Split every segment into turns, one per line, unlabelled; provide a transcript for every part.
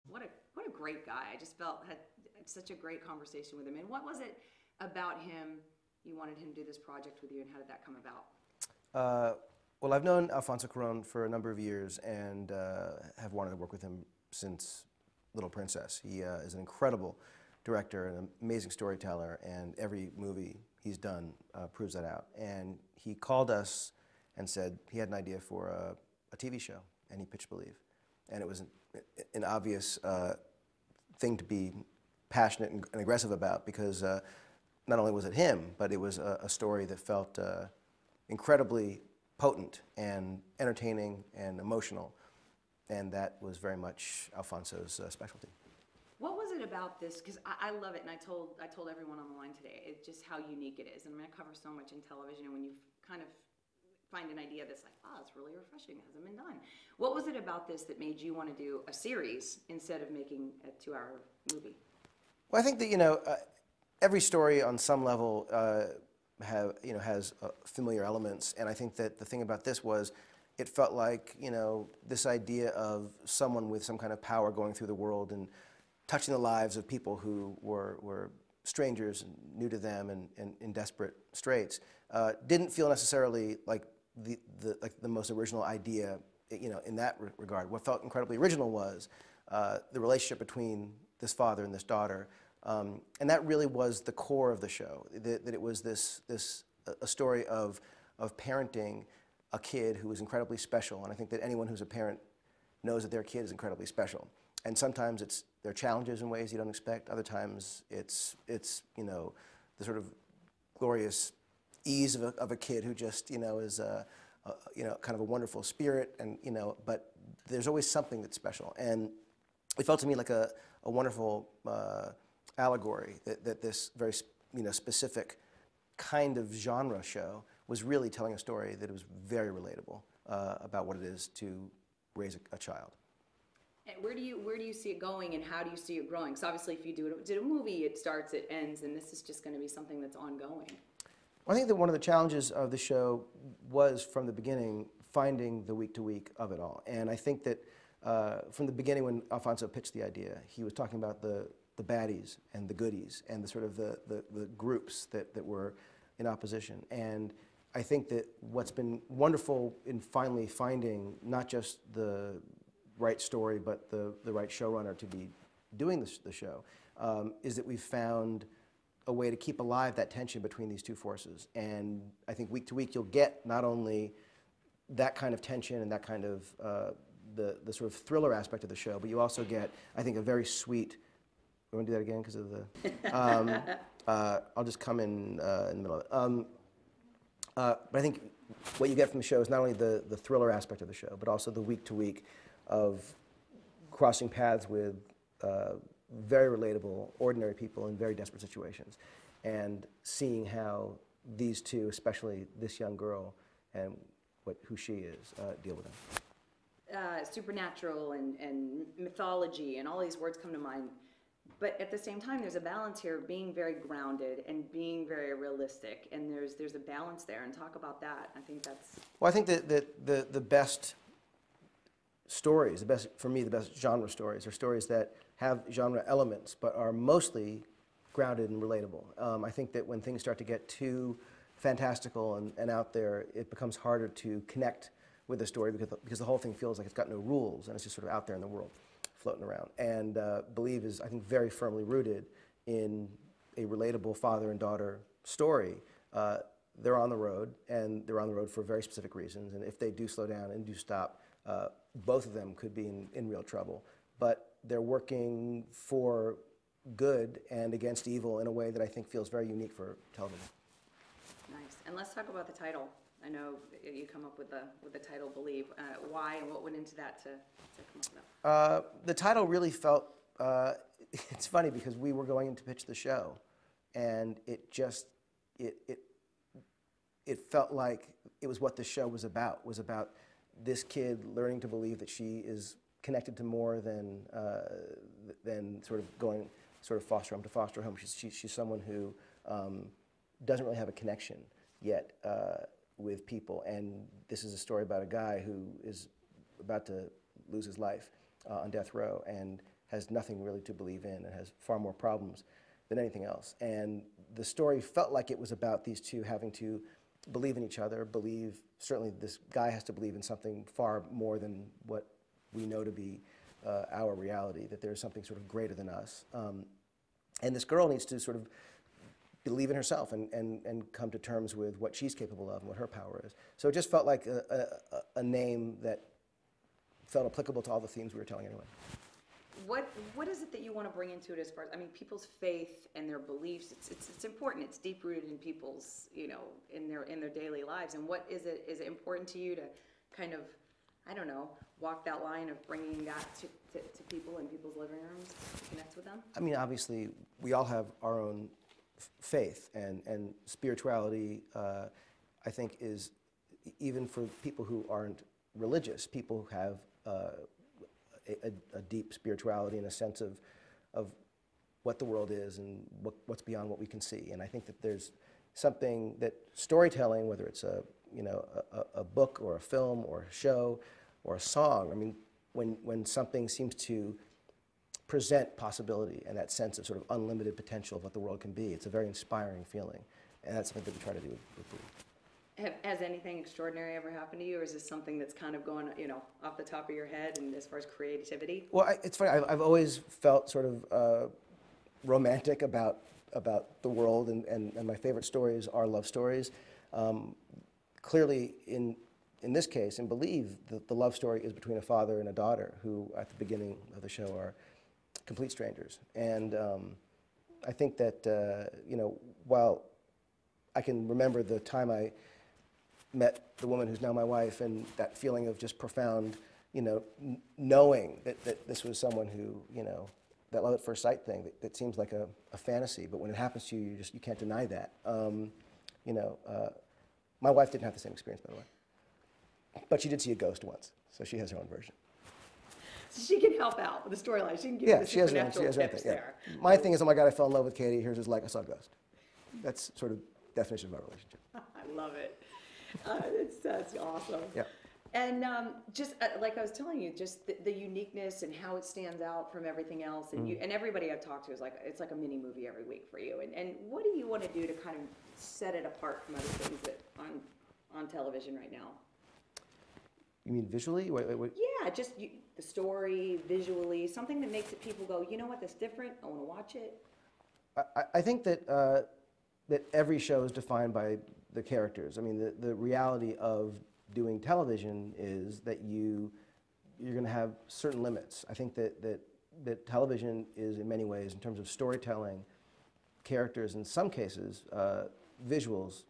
What a great guy. I just had such a great conversation with him. And what was it about him you wanted him to do this project with you, and how did that come about?
Well, I've known Alfonso Cuarón for a number of years and have wanted to work with him since Little Princess. He is an incredible director, an amazing storyteller, and every movie he's done proves that out. And he called us and said he had an idea for a TV show, and he pitched Believe. And it was an obvious thing to be passionate and aggressive about, because not only was it him, but it was a story that felt incredibly potent and entertaining and emotional, and that was very much Alfonso's specialty.
What was it about this? Because I love it, and I told everyone on the line today, it's just how unique it is. And I mean, I cover so much in television, and when you kind of find an idea that's like, oh, it's really refreshing, it hasn't been done. What was it about this that made you want to do a series instead of making a 2-hour movie?
Well, I think that, every story on some level has familiar elements, and I think that the thing about this was it felt like, this idea of someone with some kind of power going through the world and touching the lives of people who were strangers and new to them and in desperate straits didn't feel necessarily like the most original idea, in that regard. What felt incredibly original was the relationship between this father and this daughter. And that really was the core of the show, that it was a story of parenting a kid who was incredibly special. And I think that anyone who's a parent knows that their kid is incredibly special. And sometimes there are challenges in ways you don't expect. Other times it's the sort of glorious ease of a kid who just is kind of a wonderful spirit, and but there's always something that's special. And it felt to me like a wonderful allegory that this very specific kind of genre show was really telling a story that was very relatable about what it is to raise a child.
And where do you see it going, and how do you see it growing? Because obviously, if you did a movie, it starts, it ends, and this is just going to be something that's ongoing.
Well, I think that one of the challenges of the show was, from the beginning, finding the week-to-week of it all. And I think that from the beginning, when Alfonso pitched the idea, he was talking about the baddies and the goodies and the sort of the groups that were in opposition. And I think that what's been wonderful in finally finding not just the right story, but the right showrunner to be doing the show, is that we've found a way to keep alive that tension between these two forces. And I think week to week you'll get not only that kind of tension and that kind of the sort of thriller aspect of the show, but you also get, I think, a very sweet. You want to do that again because of the? I'll just come in the middle of it. But I think what you get from the show is not only the thriller aspect of the show, but also the week to week of crossing paths with very relatable, ordinary people in very desperate situations, and seeing how these two, especially this young girl and who she is, deal with them.
Supernatural and mythology and all these words come to mind. But at the same time, there's a balance here of being very grounded and being very realistic, and there's a balance there. And talk about that. I think that's.
Well, I think that the best stories, for me, the best genre stories are stories that have genre elements, but are mostly grounded and relatable. I think that when things start to get too fantastical and out there, it becomes harder to connect with the story because the whole thing feels like it's got no rules and it's just sort of out there in the world, floating around. And Believe is, I think, very firmly rooted in a relatable father and daughter story. They're on the road, and they're on the road for very specific reasons. And if they do slow down and do stop, both of them could be in real trouble. But they're working for good and against evil in a way that I think feels very unique for television.
Nice. And let's talk about the title. I know you come up with the title Believe. Why, and what went into that to come up with that?
The title really felt, it's funny because we were going in to pitch the show, and it felt like it was what the show was about this kid learning to believe that she is connected to more than sort of going foster home to foster home. She's someone who doesn't really have a connection yet with people, and this is a story about a guy who is about to lose his life on death row and has nothing really to believe in and has far more problems than anything else. And the story felt like it was about these two having to believe in each other, certainly this guy has to believe in something far more than what we know to be our reality, that there's something sort of greater than us. And this girl needs to sort of believe in herself and come to terms with what she's capable of and what her power is. So it just felt like a name that felt applicable to all the themes we were telling anyway.
What is it that you want to bring into it as far as, I mean, people's faith and their beliefs, it's important, it's deep rooted in people's, you know, in their daily lives. And what is it important to you to kind of, I don't know, walk that line of bringing that to people in people's living rooms to connect with them?
I mean, obviously, we all have our own faith, and spirituality, I think, is, even for people who aren't religious, people have a deep spirituality and a sense of what the world is and what's beyond what we can see. And I think that there's something that storytelling, whether it's a book or a film or a show or a song, I mean, when something seems to present possibility and that sense of sort of unlimited potential of what the world can be, it's a very inspiring feeling. And that's something that we try to do with Believe.
Has anything extraordinary ever happened to you, or is this something that's kind of going, you know, off the top of your head, and as far as creativity?
Well, it's funny. I've always felt sort of romantic about the world, and my favorite stories are love stories. Clearly, in this case, in Believe, the love story is between a father and a daughter who, at the beginning of the show, are complete strangers. And I think that, you know, while I can remember the time I met the woman who's now my wife, and that feeling of just profound, you know, knowing that this was someone who, you know, that love at first sight thing, that seems like a fantasy, but when it happens to you, you can't deny that. You know, my wife didn't have the same experience, by the way, but she did see a ghost once, so she has her own version.
So she can help out with the storyline. She can give you the supernatural tips there.
My thing is, oh my God, I fell in love with Katie. Here's his like, I saw a ghost. That's sort of definition of our relationship.
I love it. That's awesome.
Yeah.
And just like I was telling you, just the uniqueness and how it stands out from everything else, and you and everybody I've talked to is like, it's like a mini movie every week for you. And what do you want to do to kind of set it apart from other things that on television right now?
You mean visually? Wait.
Yeah, just the story, visually, something that makes it people go, you know what, that's different. I want to watch it.
I think that that every show is defined by the characters. I mean, the reality of doing television is that you're going to have certain limits. I think that television is, in many ways, in terms of storytelling, characters, in some cases, visuals,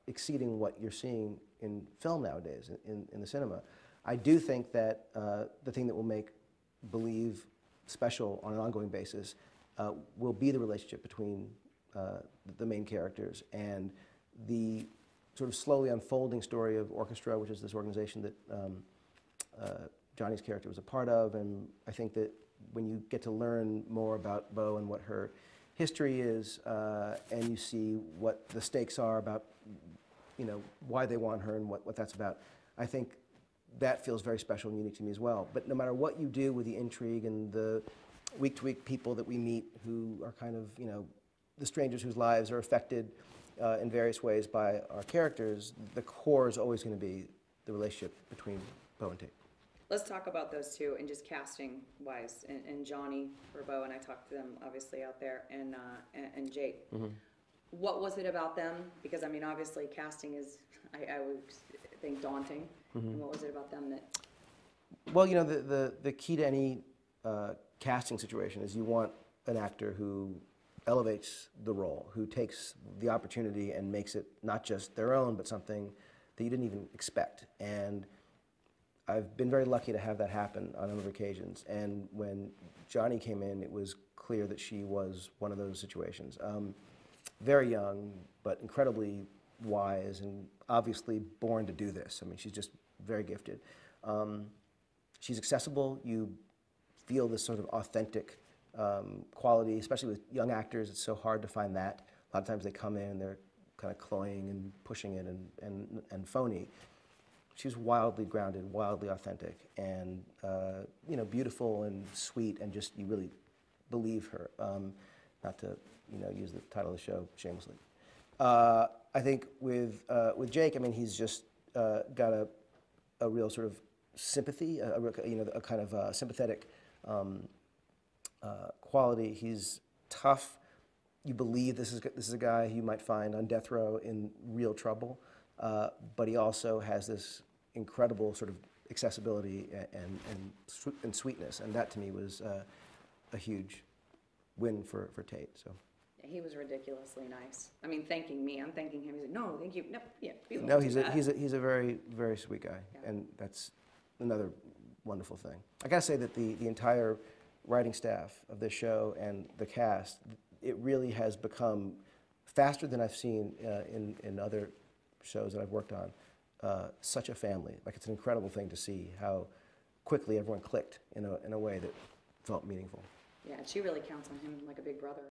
exceeding what you're seeing in film nowadays, in the cinema. I do think that the thing that will make Believe special on an ongoing basis will be the relationship between the main characters and the sort of slowly unfolding story of Orchestra, which is this organization that Johnny's character was a part of. And I think that when you get to learn more about Bo and what her history is, and you see what the stakes are about, you know, why they want her and what that's about, I think that feels very special and unique to me as well. But no matter what you do with the intrigue and the week-to-week people that we meet who are kind of, you know, the strangers whose lives are affected in various ways by our characters, the core is always going to be the relationship between Bo and Tate.
Let's talk about those two, and just casting-wise, and Johnny for Bo, and I talked to them obviously out there, and Jake. Mm-hmm. What was it about them? Because I mean, obviously, casting is, I would think, daunting. Mm-hmm. And what was it about them that?
Well, you know, the key to any casting situation is you want an actor who elevates the role, who takes the opportunity and makes it not just their own, but something that you didn't even expect. And I've been very lucky to have that happen on a number of occasions. And when Johnny came in, it was clear that she was one of those situations. Very young, but incredibly wise, and obviously born to do this. I mean, she's just very gifted. She's accessible. You feel this sort of authentic quality, especially with young actors. It's so hard to find that. A lot of times they come in and they're kind of cloying and pushing it and phony. she's wildly grounded, wildly authentic, and you know, beautiful and sweet, and just you really believe her. Not to use the title of the show shamelessly. I think with Jake, I mean, he's just got a real sort of sympathy, a kind of sympathetic quality. He's tough. You believe this is a guy you might find on death row in real trouble, but he also has this incredible sort of accessibility and sweetness, and that to me was a huge win for Tate. So.
He was ridiculously nice. I mean, thanking me. I'm thanking him. He's like, no, thank you. No, yeah.
No, he's a very, very sweet guy, yeah. And that's another wonderful thing. I gotta say that the entire writing staff of this show and the cast, it really has become faster than I've seen in other shows that I've worked on. Such a family. Like, it's an incredible thing to see how quickly everyone clicked in a way that felt meaningful.
Yeah, she really counts on him like a big brother.